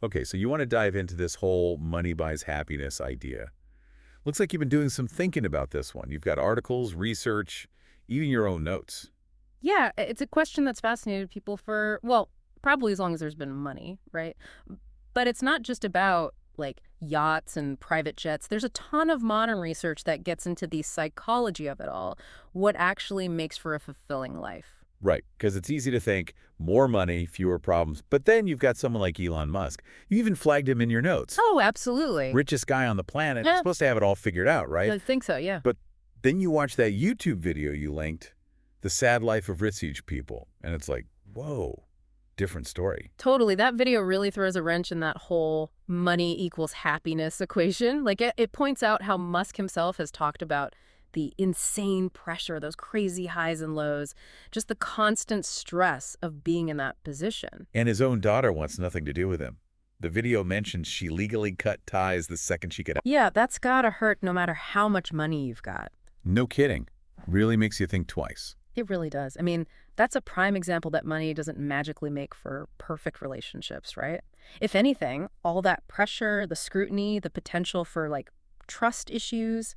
Okay, so you want to dive into this whole money buys happiness idea. Looks like you've been doing some thinking about this one. You've got articles, research, even your own notes. Yeah, it's a question that's fascinated people for, well, probably as long as there's been money, right? But it's not just about like yachts and private jets. There's a ton of modern research that gets into the psychology of it all, what actually makes for a fulfilling life. Right, because it's easy to think more money, fewer problems. But then you've got someone like Elon Musk. You even flagged him in your notes. Oh, absolutely. Richest guy on the planet, Yeah, supposed to have it all figured out, right? I think so, yeah. But then you watch that YouTube video you linked, The Sad Life of Rich People, and it's like, whoa, different story. Totally. That video really throws a wrench in that whole money equals happiness equation. Like it points out how Musk himself has talked about the insane pressure, those crazy highs and lows, just the constant stress of being in that position. And his own daughter wants nothing to do with him. The video mentions she legally cut ties the second she could. Yeah, that's gotta hurt no matter how much money you've got. No kidding. Really makes you think twice. It really does. I mean, that's a prime example that money doesn't magically make for perfect relationships, right? If anything, all that pressure, the scrutiny, the potential for like trust issues,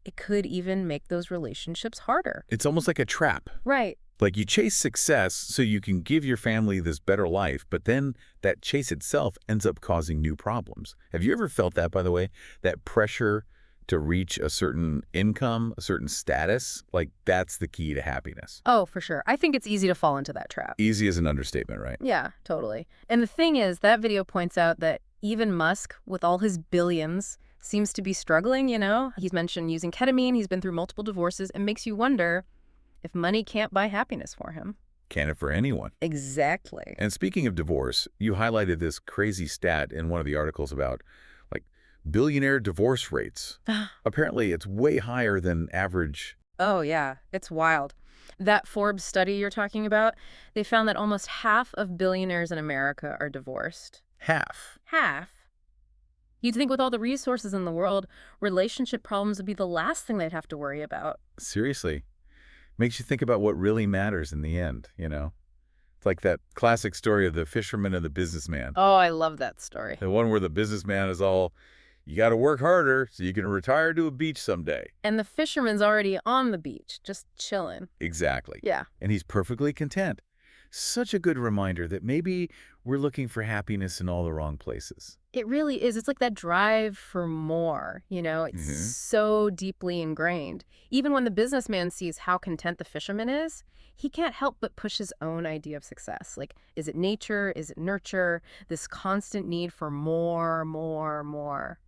it could even make those relationships harder. It's almost like a trap. Right. Like you chase success so you can give your family this better life, but then that chase itself ends up causing new problems. Have you ever felt that, by the way? That pressure to reach a certain income, a certain status? Like that's the key to happiness. Oh, for sure. I think it's easy to fall into that trap. Easy is an understatement, right? Yeah, totally. And the thing is, that video points out that even Musk, with all his billions, seems to be struggling, you know? He's mentioned using ketamine, he's been through multiple divorces, and makes you wonder if money can't buy happiness for him. Can it for anyone? Exactly. And speaking of divorce, you highlighted this crazy stat in one of the articles about like billionaire divorce rates. Apparently, it's way higher than average. Oh, yeah, it's wild. That Forbes study you're talking about, they found that almost half of billionaires in America are divorced. Half. Half? You'd think with all the resources in the world, relationship problems would be the last thing they'd have to worry about. Seriously. Makes you think about what really matters in the end, you know? It's like that classic story of the fisherman and the businessman. Oh, I love that story. The one where the businessman is all, you got to work harder so you can retire to a beach someday. And the fisherman's already on the beach, just chilling. Exactly. Yeah. And he's perfectly content. Such a good reminder that maybe we're looking for happiness in all the wrong places. It really is. It's like that drive for more, you know? It's so deeply ingrained. Even when the businessman sees how content the fisherman is, he can't help but push his own idea of success. Like, is it nature? Is it nurture? This constant need for more, more, more.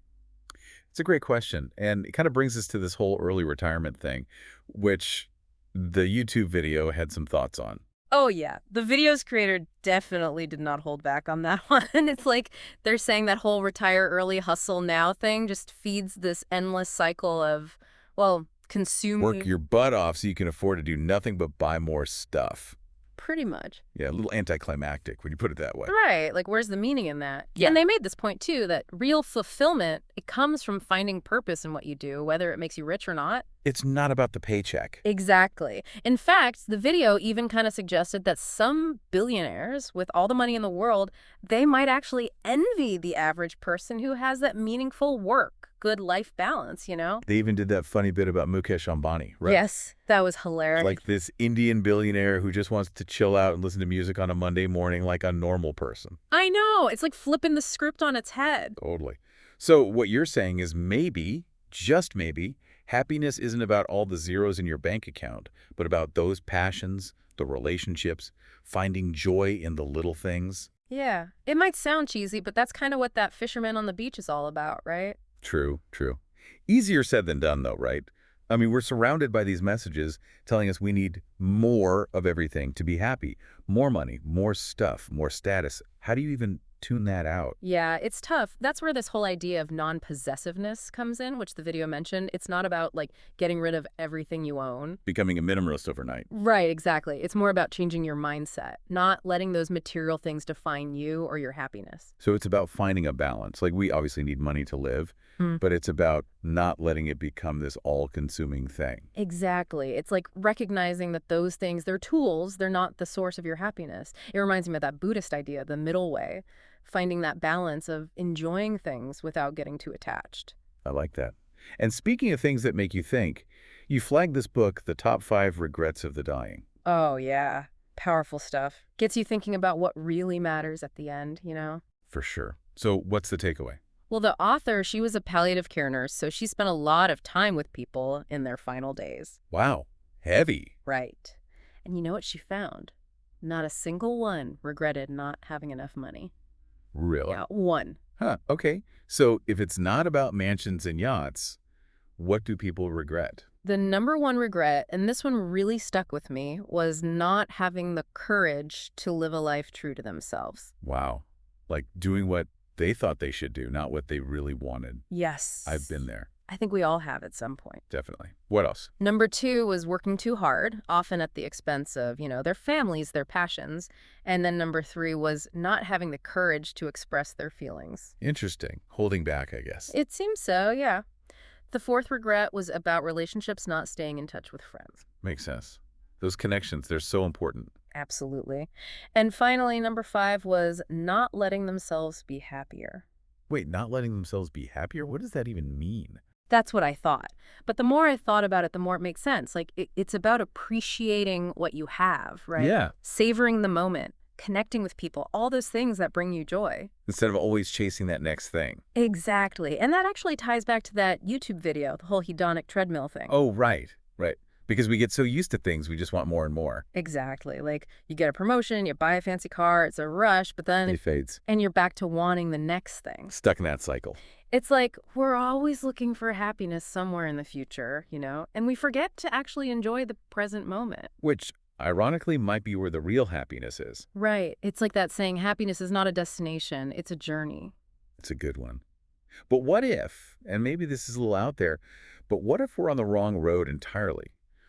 It's a great question. And it kind of brings us to this whole early retirement thing, which the YouTube video had some thoughts on. Oh, yeah. The video's creator definitely did not hold back on that one. It's like they're saying that whole retire early, hustle now thing just feeds this endless cycle of, well, Work consuming. your butt off so you can afford to do nothing but buy more stuff. Pretty much. Yeah, a little anticlimactic when you put it that way. Right. Like, where's the meaning in that? Yeah. And they made this point, too, that real fulfillment, it comes from finding purpose in what you do, whether it makes you rich or not. It's not about the paycheck. Exactly. In fact, the video even kind of suggested that some billionaires with all the money in the world, they might actually envy the average person who has that meaningful work, good life balance, you know? They even did that funny bit about Mukesh Ambani, right? Yes, that was hilarious. Like this Indian billionaire who just wants to chill out and listen to music on a Monday morning like a normal person. I know. It's like flipping the script on its head. Totally. So what you're saying is maybe, just maybe, happiness isn't about all the zeros in your bank account, but about those passions, the relationships, finding joy in the little things. Yeah. It might sound cheesy, but that's kind of what that fisherman on the beach is all about, right? True, true. Easier said than done, though, right? I mean, we're surrounded by these messages telling us we need more of everything to be happy. More money, more stuff, more status. How do you even tune that out? Yeah, it's tough. That's where this whole idea of non-possessiveness comes in, which the video mentioned. It's not about like getting rid of everything you own. Becoming a minimalist overnight. Right, exactly. It's more about changing your mindset, not letting those material things define you or your happiness. So it's about finding a balance. Like we obviously need money to live, but it's about not letting it become this all-consuming thing. Exactly. It's like recognizing that those things, they're tools, they're not the source of your happiness. It reminds me of that Buddhist idea, the middle way. finding that balance of enjoying things without getting too attached. I like that. And speaking of things that make you think, you flagged this book, The Top 5 Regrets of the Dying. Oh, yeah. Powerful stuff. Gets you thinking about what really matters at the end, you know? For sure. So what's the takeaway? Well, the author, she was a palliative care nurse, so she spent a lot of time with people in their final days. Wow. Heavy. Right. And you know what she found? Not a single one regretted not having enough money. Really? Yeah, one. Huh. Okay. So if it's not about mansions and yachts, what do people regret? The number one regret, and this one really stuck with me, was not having the courage to live a life true to themselves. Wow. Like doing what they thought they should do, not what they really wanted. Yes. I've been there. I think we all have at some point. Definitely. What else? Number two was working too hard, often at the expense of, their families, their passions. And then number three was not having the courage to express their feelings. Interesting. Holding back, I guess. It seems so, yeah. The fourth regret was about relationships not staying in touch with friends. Makes sense. Those connections, they're so important. Absolutely. And finally, number five was not letting themselves be happier. Wait, not letting themselves be happier? What does that even mean? That's what I thought. But the more I thought about it, the more it makes sense. Like, it's about appreciating what you have, right? Yeah. Savoring the moment, connecting with people, all those things that bring you joy. Instead of always chasing that next thing. Exactly. And that actually ties back to that YouTube video, the whole hedonic treadmill thing. Oh, right. Right. Because we get so used to things, we just want more and more. Exactly. Like, you get a promotion, you buy a fancy car, it's a rush, but then It fades. and you're back to wanting the next thing. Stuck in that cycle. It's like we're always looking for happiness somewhere in the future, and we forget to actually enjoy the present moment. Which, ironically, might be where the real happiness is. Right. It's like that saying, happiness is not a destination, it's a journey. It's a good one. But what if, and maybe this is a little out there, but what if we're on the wrong road entirely?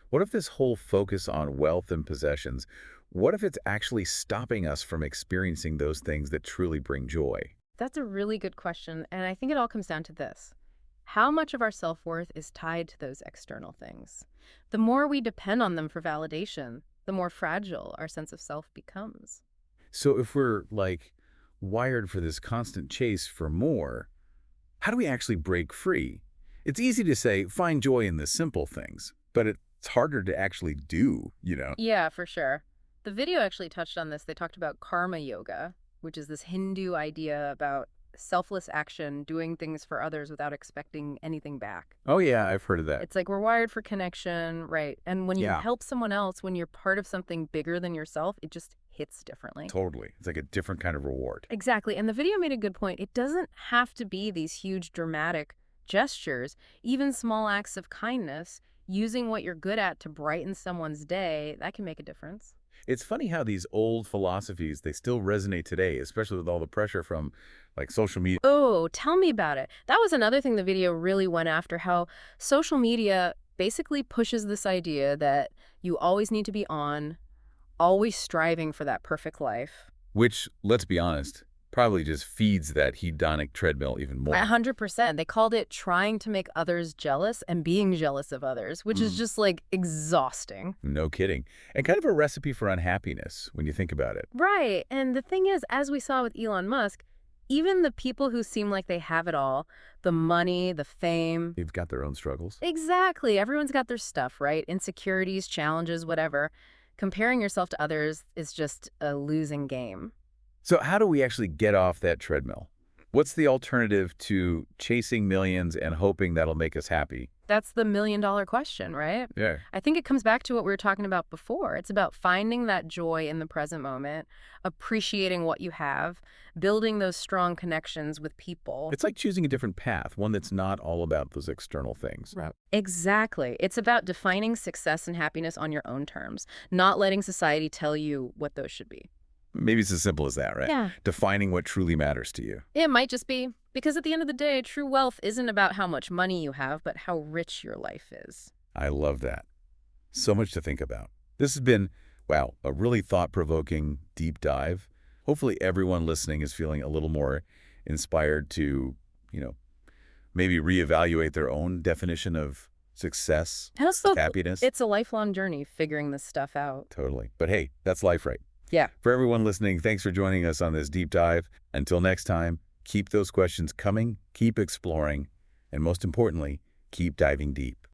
What if this whole focus on wealth and possessions, what if it's actually stopping us from experiencing those things that truly bring joy? That's a really good question, and I think it all comes down to this. How much of our self-worth is tied to those external things? The more we depend on them for validation, the more fragile our sense of self becomes. So if we're, wired for this constant chase for more, how do we actually break free? It's easy to say, find joy in the simple things, but it's harder to actually do, Yeah, for sure. The video actually touched on this. They talked about karma yoga, which is this Hindu idea about selfless action, doing things for others without expecting anything back. Oh, yeah, I've heard of that. It's like we're wired for connection, right? And when you Yeah. help someone else, when you're part of something bigger than yourself, it just hits differently. Totally. It's like a different kind of reward. Exactly. And the video made a good point. It doesn't have to be these huge dramatic gestures. Even small acts of kindness, using what you're good at to brighten someone's day, that can make a difference. It's funny how these old philosophies, they still resonate today, especially with all the pressure from social media. Oh, tell me about it. That was another thing the video really went after, how social media basically pushes this idea that you always need to be on, always striving for that perfect life. Which, let's be honest, probably just feeds that hedonic treadmill even more. 100%. They called it trying to make others jealous and being jealous of others, which is just exhausting. No kidding. And kind of a recipe for unhappiness when you think about it. Right. And the thing is, as we saw with Elon Musk, even the people who seem like they have it all, the money, the fame. They've got their own struggles. Exactly. Everyone's got their stuff, right? Insecurities, challenges, whatever. Comparing yourself to others is just a losing game. So how do we actually get off that treadmill? What's the alternative to chasing millions and hoping that'll make us happy? That's the million-dollar question, right? Yeah. I think it comes back to what we were talking about before. It's about finding that joy in the present moment, appreciating what you have, building those strong connections with people. It's like choosing a different path, one that's not all about those external things. Right. Exactly. It's about defining success and happiness on your own terms, not letting society tell you what those should be. Maybe it's as simple as that, right? Yeah. Defining what truly matters to you. It might just be. Because at the end of the day, true wealth isn't about how much money you have, but how rich your life is. I love that. So much to think about. This has been, wow, a really thought-provoking deep dive. Hopefully everyone listening is feeling a little more inspired to, maybe reevaluate their own definition of success, happiness. It's a lifelong journey figuring this stuff out. Totally. But hey, that's life, right? Yeah. For everyone listening, thanks for joining us on this deep dive. Until next time, keep those questions coming, keep exploring, and most importantly, keep diving deep.